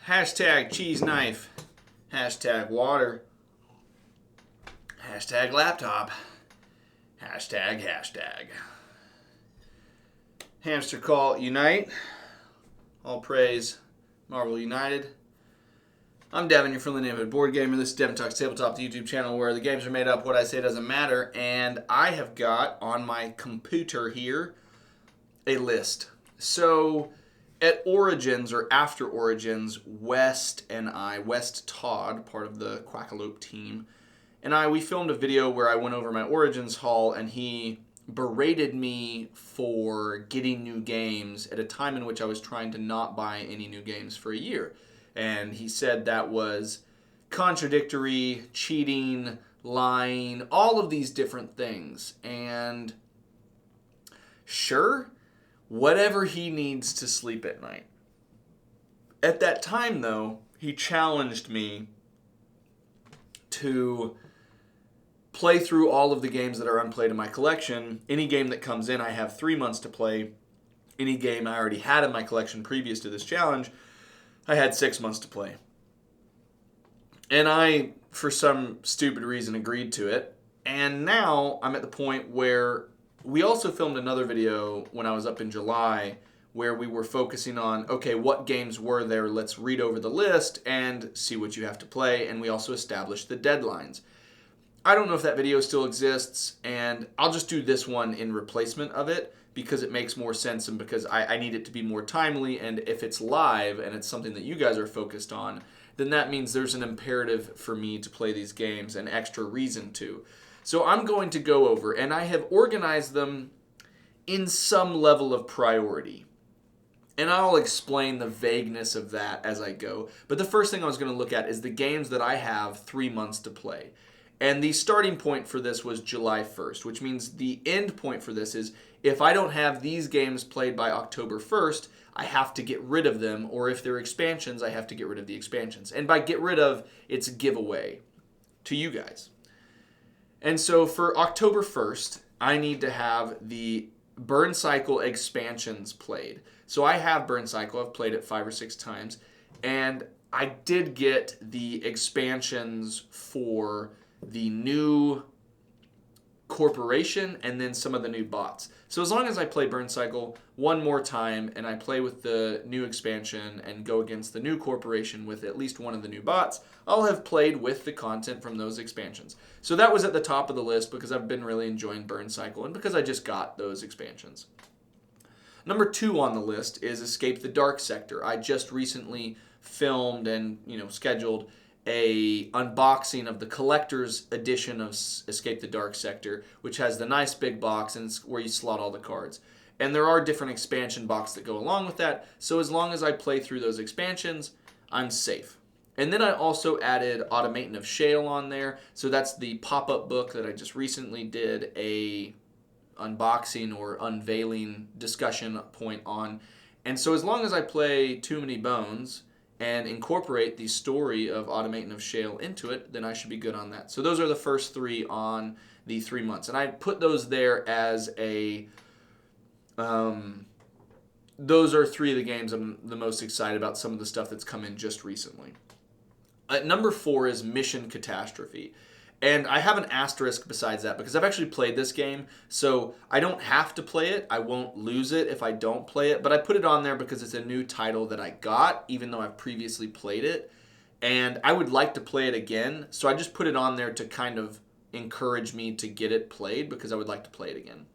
Hashtag cheese knife. Hashtag water. Hashtag laptop. Hashtag. Hamster call unite. All praise Marvel United. I'm Devin, your friendly neighborhood board gamer. This is Devin Talks Tabletop, the YouTube channel where the games are made up, what I say doesn't matter. And I have got on my computer here a list. So at Origins, or after Origins, West Todd, part of the Quackalope team, and we filmed a video where I went over my Origins haul, and he berated me for getting new games at a time in which I was trying to not buy any new games for a year. And he said that was contradictory, cheating, lying, all of these different things. And sure, whatever he needs to sleep at night. At that time, though, he challenged me to play through all of the games that are unplayed in my collection. Any game that comes in, I have 3 months to play. Any game I already had in my collection previous to this challenge, I had 6 months to play. And I, for some stupid reason, agreed to it. And now I'm at the point where we also filmed another video when I was up in July where we were focusing on, okay, what games were there? Let's read over the list and see what you have to play. And we also established the deadlines. I don't know if that video still exists, and I'll just do this one in replacement of it because it makes more sense and because I need it to be more timely. And if it's live and it's something that you guys are focused on, then that means there's an imperative for me to play these games, an extra reason to. So I'm going to go over, and I have organized them in some level of priority. And I'll explain the vagueness of that as I go. But the first thing I was going to look at is the games that I have 3 months to play. And the starting point for this was July 1st, which means the end point for this is if I don't have these games played by October 1st, I have to get rid of them, or if they're expansions, I have to get rid of the expansions. And by get rid of, it's a giveaway to you guys. And so for October 1st, I need to have the Burn Cycle expansions played. So I have Burn Cycle, I've played it 5 or 6 times, and I did get the expansions for the new corporation and then some of the new bots. So as long as I play Burn Cycle one more time and I play with the new expansion and go against the new corporation with at least one of the new bots, I'll have played with the content from those expansions. So that was at the top of the list because I've been really enjoying Burn Cycle and because I just got those expansions. Number 2 on the list is Escape the Dark Sector. I just recently filmed and scheduled a unboxing of the collector's edition of Escape the Dark Sector, which has the nice big box and it's where you slot all the cards. And there are different expansion boxes that go along with that, so as long as I play through those expansions, I'm safe. And then I also added Automaton of Shale on there, so that's the pop-up book that I just recently did a unboxing or unveiling discussion point on. And so as long as I play Too Many Bones and incorporate the story of Automaton of Shale into it, then I should be good on that. So those are the first 3 on the 3 months. And I put those there as a... those are 3 of the games I'm the most excited about, some of the stuff that's come in just recently. Number 4 is Mission Catastrophe. And I have an asterisk besides that because I've actually played this game, so I don't have to play it. I won't lose it if I don't play it, but I put it on there because it's a new title that I got, even though I've previously played it. And I would like to play it again, so I just put it on there to kind of encourage me to get it played because I would like to play it again.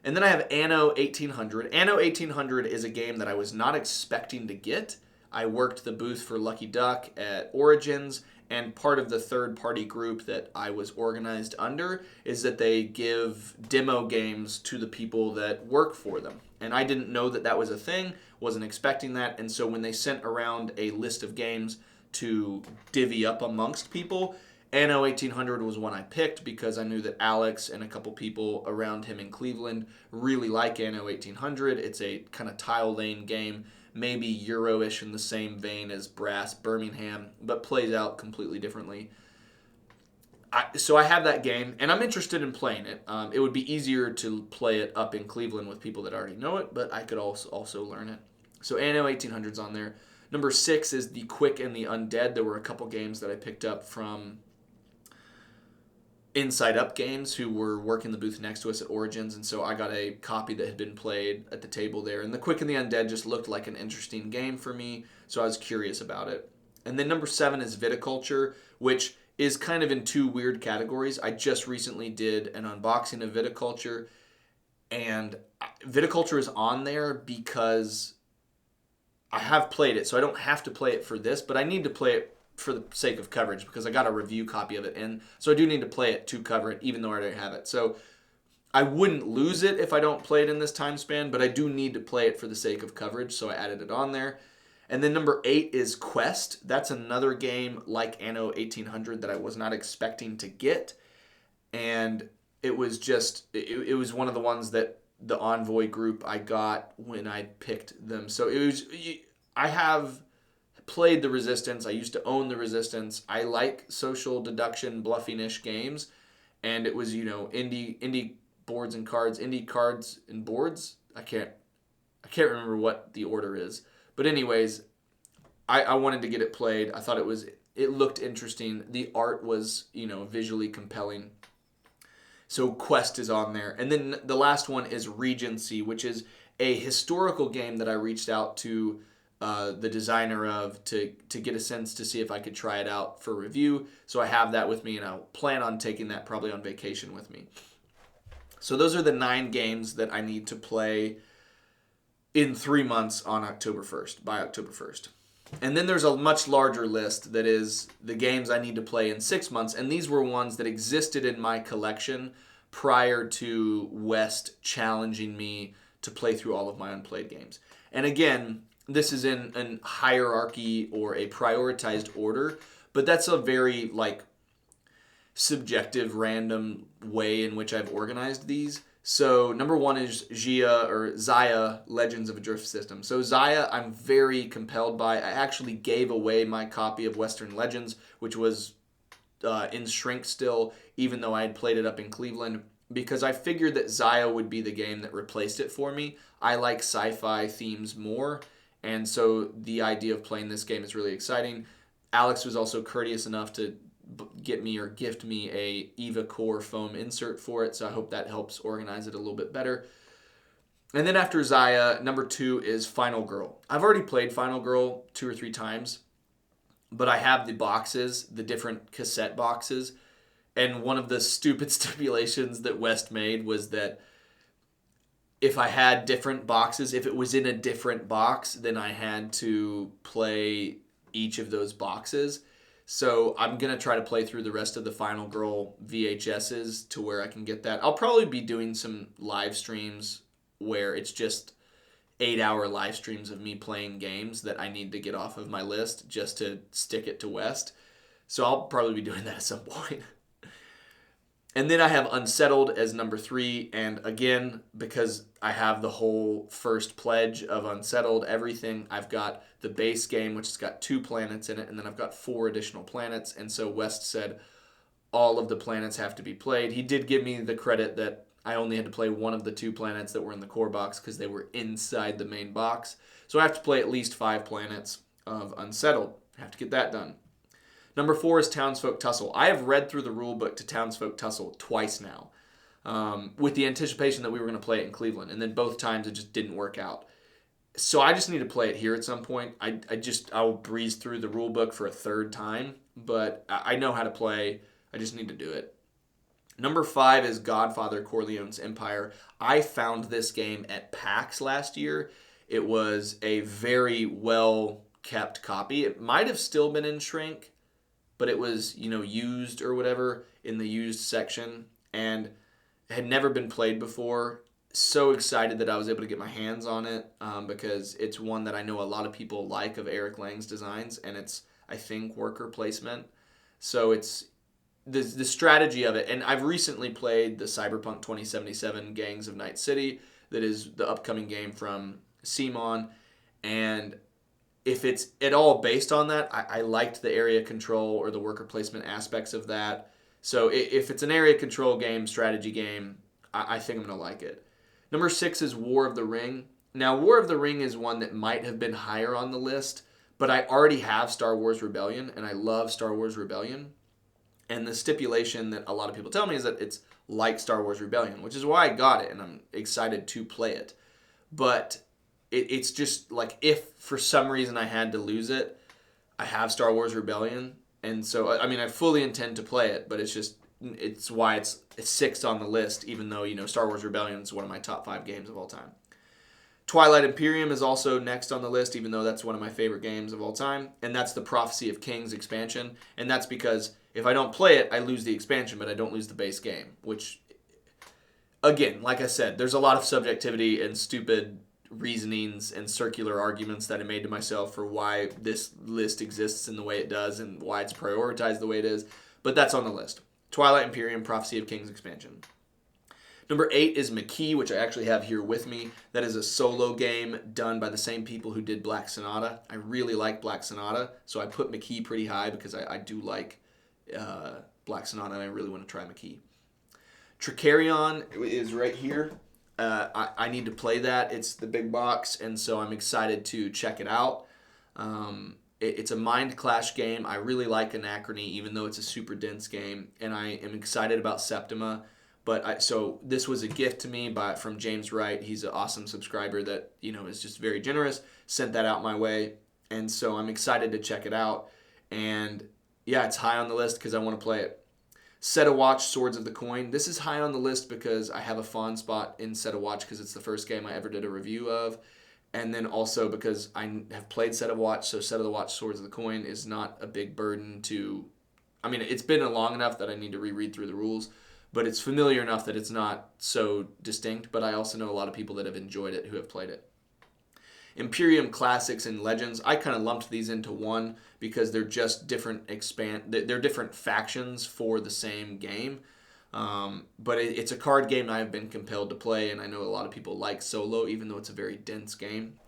And then I have Anno 1800. Anno 1800 is a game that I was not expecting to get. I worked the booth for Lucky Duck at Origins, and part of the third-party group that I was organized under is that they give demo games to the people that work for them. And I didn't know that that was a thing, wasn't expecting that, and so when they sent around a list of games to divvy up amongst people, Anno 1800 was one I picked because I knew that Alex and a couple people around him in Cleveland really like Anno 1800. It's a kind of tile lane game, maybe Euro-ish in the same vein as Brass Birmingham, but plays out completely differently. So I have that game, and I'm interested in playing it. It would be easier to play it up in Cleveland with people that already know it, but I could also learn it. So Anno 1800's on there. Number 6 is The Quick and the Undead. There were a couple games that I picked up from Inside Up Games, who were working the booth next to us at Origins, and so I got a copy that had been played at the table there. And The Quick and the Undead just looked like an interesting game for me, so I was curious about it. And then number 7 is Viticulture, which is kind of in two weird categories. I just recently did an unboxing of Viticulture, and Viticulture is on there because I have played it, so I don't have to play it for this, but I need to play it for the sake of coverage because I got a review copy of it, and so I do need to play it to cover it, even though I already have it. So I wouldn't lose it if I don't play it in this time span, but I do need to play it for the sake of coverage, so I added it on there. And then number 8 is Quest. That's another game like Anno 1800 that I was not expecting to get, and it was just, it was one of the ones that the Envoy group I got when I picked them. So it was, I have played the Resistance. I used to own the Resistance. I like social deduction, bluffing-ish games, and it was, indie boards and cards, indie cards and boards. I can't remember what the order is, but anyways, I wanted to get it played. I thought it looked interesting. The art was, visually compelling. So Quest is on there. And then the last one is Regency, which is a historical game that I reached out to the designer of to get a sense to see if I could try it out for review. So I have that with me, and I'll plan on taking that probably on vacation with me. So those are the 9 games that I need to play in 3 months by October 1st. And then there's a much larger list that is the games I need to play in 6 months, and these were ones that existed in my collection prior to West challenging me to play through all of my unplayed games. And again, this is in a hierarchy or a prioritized order, but that's a very subjective, random way in which I've organized these. So number 1 is Xia, Legends of a Drift System. So Xia, I'm very compelled by. I actually gave away my copy of Western Legends, which was in shrink still, even though I had played it up in Cleveland, because I figured that Xia would be the game that replaced it for me. I like sci-fi themes more, and so the idea of playing this game is really exciting. Alex was also courteous enough to get me or gift me a Eva Core foam insert for it, so I hope that helps organize it a little bit better. And then after Xia, number 2 is Final Girl. I've already played Final Girl 2 or 3 times, but I have the boxes, the different cassette boxes, and one of the stupid stipulations that West made was that if I had different boxes, if it was in a different box, then I had to play each of those boxes. So I'm going to try to play through the rest of the Final Girl VHSs to where I can get that. I'll probably be doing some live streams where it's just 8-hour live streams of me playing games that I need to get off of my list just to stick it to West. So I'll probably be doing that at some point. And then I have Unsettled as number 3, and again, because I have the whole first pledge of Unsettled, everything, I've got the base game, which has got 2 planets in it, and then I've got 4 additional planets, and so West said all of the planets have to be played. He did give me the credit that I only had to play one of the 2 planets that were in the core box because they were inside the main box. So I have to play at least 5 planets of Unsettled. I have to get that done. Number 4 is Townsfolk Tussle. I have read through the rulebook to Townsfolk Tussle twice now, with the anticipation that we were going to play it in Cleveland, and then both times it just didn't work out. So I just need to play it here at some point. I'll breeze through the rulebook for a 3rd time, but I know how to play. I just need to do it. Number 5 is Godfather Corleone's Empire. I found this game at PAX last year. It was a very well-kept copy. It might have still been in shrink, but it was, used or whatever in the used section, and had never been played before. So excited that I was able to get my hands on it because it's one that I know a lot of people like of Eric Lang's designs, and it's, I think, worker placement. So it's the strategy of it. And I've recently played the Cyberpunk 2077 Gangs of Night City, that is the upcoming game from CMON, and if it's at all based on that, I liked the area control or the worker placement aspects of that. So if it's an area control game, strategy game, I think I'm going to like it. Number 6 is War of the Ring. Now, War of the Ring is one that might have been higher on the list, But I already have Star Wars Rebellion, and I love Star Wars Rebellion. And the stipulation that a lot of people tell me is that it's like Star Wars Rebellion, which is why I got it, and I'm excited to play it. But it's just like, if for some reason I had to lose it, I have Star Wars Rebellion. And so, I mean, I fully intend to play it, but it's why it's sixth on the list, even though, Star Wars Rebellion is one of my top 5 games of all time. Twilight Imperium is also next on the list, even though that's one of my favorite games of all time. And that's the Prophecy of Kings expansion. And that's because if I don't play it, I lose the expansion, but I don't lose the base game. Which, again, like I said, there's a lot of subjectivity and stupid reasonings and circular arguments that I made to myself for why this list exists in the way it does and why it's prioritized the way it is. But that's on the list. Twilight Imperium, Prophecy of Kings expansion. Number 8 is McKee, which I actually have here with me. That is a solo game done by the same people who did Black Sonata. I really like Black Sonata, so I put McKee pretty high because I do like Black Sonata, and I really want to try McKee. Tricarion is right here. I need to play that. It's the big box, and so I'm excited to check it out. It's a mind clash game. I really like Anachrony, even though it's a super dense game, and I am excited about Septima. So this was a gift to me from James Wright. He's an awesome subscriber that is just very generous. Sent that out my way, and so I'm excited to check it out. And yeah, it's high on the list because I want to play it. Set a Watch, Swords of the Coin. This is high on the list because I have a fond spot in Set a Watch because it's the first game I ever did a review of. And then also because I have played Set a Watch, so Set of the Watch, Swords of the Coin is not a big burden to... I mean, it's been long enough that I need to reread through the rules, but it's familiar enough that it's not so distinct. But I also know a lot of people that have enjoyed it who have played it. Imperium Classics and Legends, I kind of lumped these into one because they're just different they're different factions for the same game. But it's a card game I've been compelled to play, and I know a lot of people like solo, even though it's a very dense game.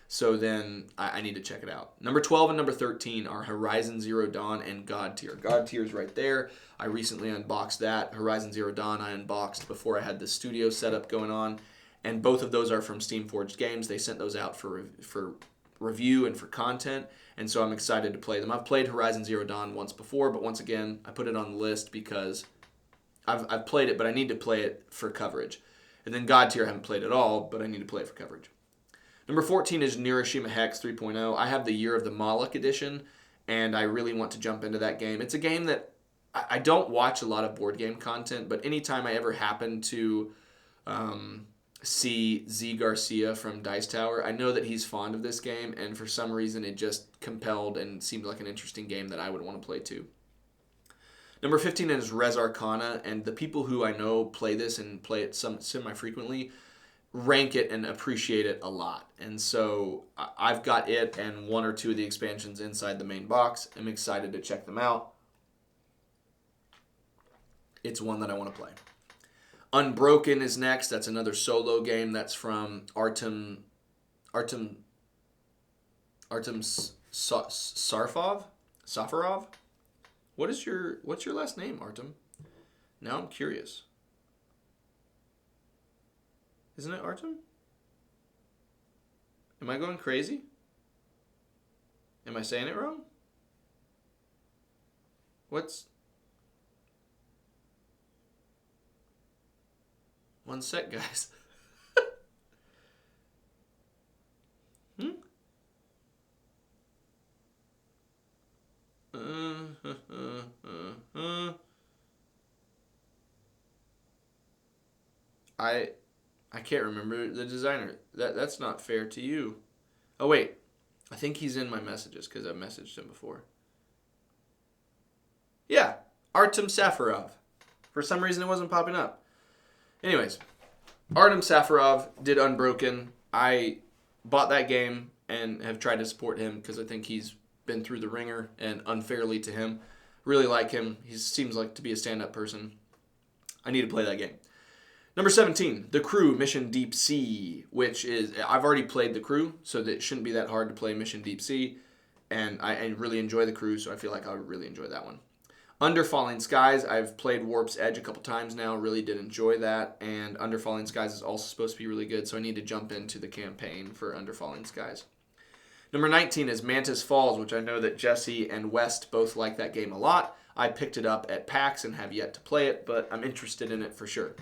So then I need to check it out. Number 12 and number 13 are Horizon Zero Dawn and God Tier. God Tier is right there. I recently unboxed that. Horizon Zero Dawn I unboxed before I had the studio setup going on. And both of those are from Steamforged Games. They sent those out for review and for content. And so I'm excited to play them. I've played Horizon Zero Dawn once before, but once again, I put it on the list because I've played it, but I need to play it for coverage. And then God Tier I haven't played at all, but I need to play it for coverage. Number 14 is Nirishima Hex 3.0. I have the Year of the Moloch edition, and I really want to jump into that game. It's a game that I don't watch a lot of board game content, but anytime I ever happen to see Z Garcia from Dice Tower, I know that he's fond of this game, and for some reason it just compelled and seemed like an interesting game that I would want to play too. Number 15 is Res Arcana, and the people who I know play this and play it semi-frequently rank it and appreciate it a lot. And so I've got it and one or two of the expansions inside the main box. I'm excited to check them out. It's one that I want to play. Unbroken is next. That's another solo game. That's from Artem Safarov. What's your last name, Artem? Now I'm curious. Isn't it Artem? Am I going crazy? Am I saying it wrong? One sec, guys. I can't remember the designer. That's not fair to you. Oh wait, I think he's in my messages because I've messaged him before. Yeah, Artem Safarov. For some reason it wasn't popping up. Anyways, Artem Safarov did Unbroken. I bought that game and have tried to support him because I think he's been through the ringer and unfairly to him. Really like him. He seems like to be a stand-up person. I need to play that game. Number 17, The Crew, Mission Deep Sea, which is, I've already played The Crew, so it shouldn't be that hard to play Mission Deep Sea, and I really enjoy The Crew, so I feel like I would really enjoy that one. Under Falling Skies, I've played Warp's Edge a couple times now, really did enjoy that, and Under Falling Skies is also supposed to be really good, so I need to jump into the campaign for Under Falling Skies. Number 19 is Mantis Falls, which I know that Jesse and West both like that game a lot. I picked it up at PAX and have yet to play it, but I'm interested in it for sure.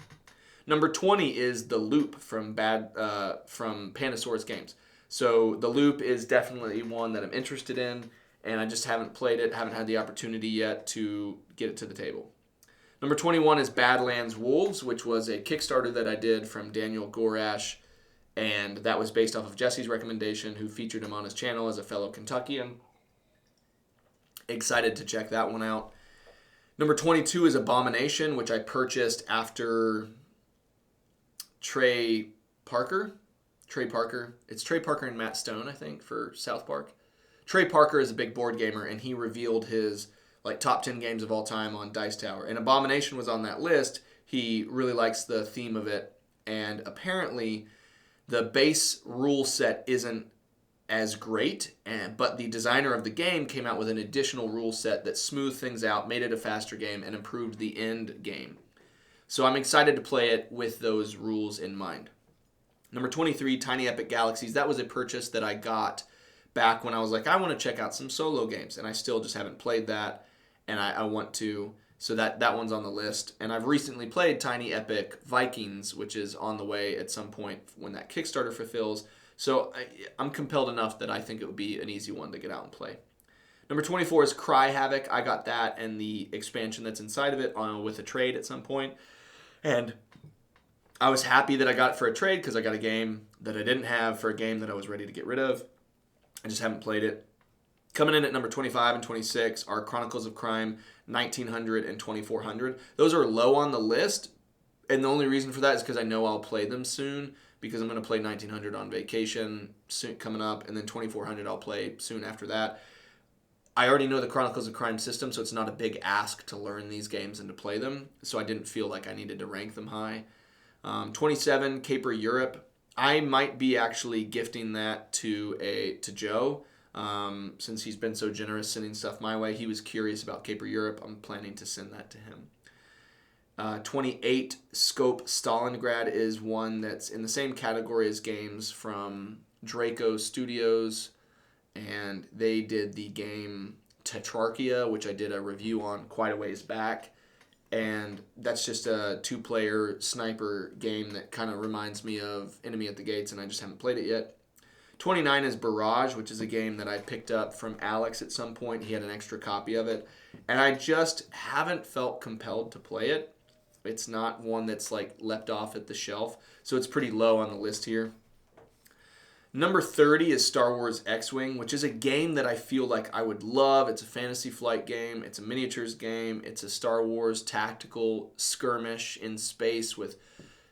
Number 20 is The Loop from Pandasaurus Games. So The Loop is definitely one that I'm interested in, and I just haven't played it, haven't had the opportunity yet to get it to the table. Number 21 is Badlands Wolves, which was a Kickstarter that I did from Daniel Gorash, and that was based off of Jesse's recommendation, who featured him on his channel as a fellow Kentuckian. Excited to check that one out. Number 22 is Abomination, which I purchased after Trey Parker. It's Trey Parker and Matt Stone, I think, for South Park. Trey Parker is a big board gamer, and he revealed his top 10 games of all time on Dice Tower. And Abomination was on that list. He really likes the theme of it. And apparently, the base rule set isn't as great, but the designer of the game came out with an additional rule set that smoothed things out, made it a faster game, and improved the end game. So I'm excited to play it with those rules in mind. Number 23, Tiny Epic Galaxies. That was a purchase that I got back when I was like, I want to check out some solo games, and I still just haven't played that, and I want to. So that one's on the list. And I've recently played Tiny Epic Vikings, which is on the way at some point when that Kickstarter fulfills. So I'm compelled enough that I think it would be an easy one to get out and play. Number 24 is Cry Havoc. I got that and the expansion that's inside of it with a trade at some point. And I was happy that I got it for a trade because I got a game that I didn't have for a game that I was ready to get rid of. I just haven't played it. Coming in at number 25 and 26 are Chronicles of Crime 1900 and 2400. Those are low on the list, and the only reason for that is because I know I'll play them soon, because I'm going to play 1900 on vacation soon, coming up, and then 2400 I'll play soon after that. I already know the Chronicles of Crime system, so it's not a big ask to learn these games and to play them, so I didn't feel like I needed to rank them high. 27, Caper Europe. I might be actually gifting that to Joe, since he's been so generous sending stuff my way. He was curious about Caper Europe. I'm planning to send that to him. 28, Scope Stalingrad is one that's in the same category as games from Draco Studios, and they did the game Tetrarchia, which I did a review on quite a ways back, and that's just a 2-player sniper game that kind of reminds me of Enemy at the Gates, and I just haven't played it yet. 29 is Barrage, which is a game that I picked up from Alex at some point. He had an extra copy of it, and I just haven't felt compelled to play it. It's not one that's leapt off at the shelf, so it's pretty low on the list here. Number 30 is Star Wars X-Wing, which is a game that I feel like I would love. It's a fantasy flight game. It's a miniatures game. It's a Star Wars tactical skirmish in space with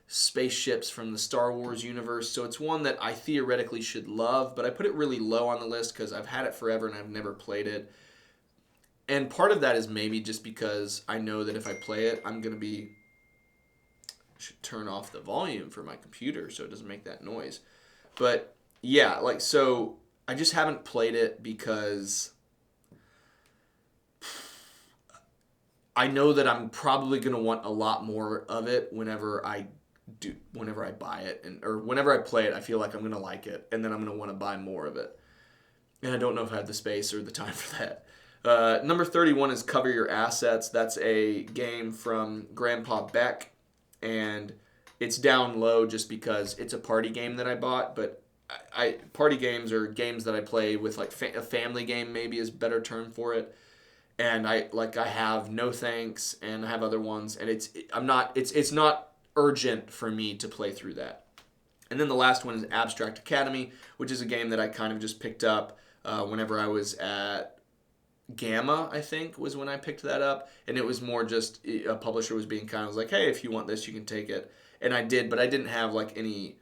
spaceships from the Star Wars universe. So it's one that I theoretically should love, but I put it really low on the list because I've had it forever and I've never played it. And part of that is maybe just because I know that if I play it, I'm going to be... should turn off the volume for my computer so it doesn't make that noise. But yeah, so I just haven't played it because I know that I'm probably going to want a lot more of it whenever I buy it, or whenever I play it. I feel like I'm going to like it, and then I'm going to want to buy more of it. And I don't know if I have the space or the time for that. Number 31 is Cover Your Assets. That's a game from Grandpa Beck, and it's down low just because it's a party game that I bought, but party games are games that I play with, a family game maybe is a better term for it. And I have No Thanks, and I have other ones, and it's not urgent for me to play through that. And then the last one is Abstract Academy, which is a game that I kind of just picked up whenever I was at Gamma, I think, was when I picked that up. And it was more just a publisher was being kind of like, hey, if you want this, you can take it. And I did, but I didn't have any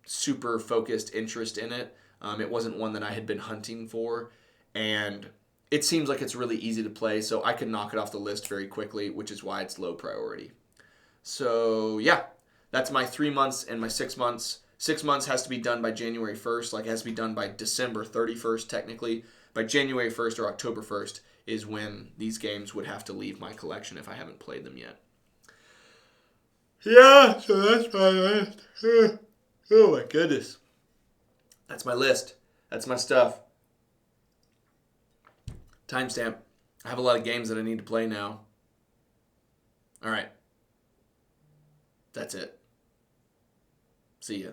super focused interest in it. It wasn't one that I had been hunting for. And it seems like it's really easy to play, so I could knock it off the list very quickly, which is why it's low priority. So yeah, that's my 3 months and my 6 months. 6 months has to be done by January 1st, it has to be done by December 31st technically. By January 1st or October 1st is when these games would have to leave my collection if I haven't played them yet. Yeah, so that's my list. Oh my goodness. That's my list. That's my stuff. Timestamp. I have a lot of games that I need to play now. All right. That's it. See ya.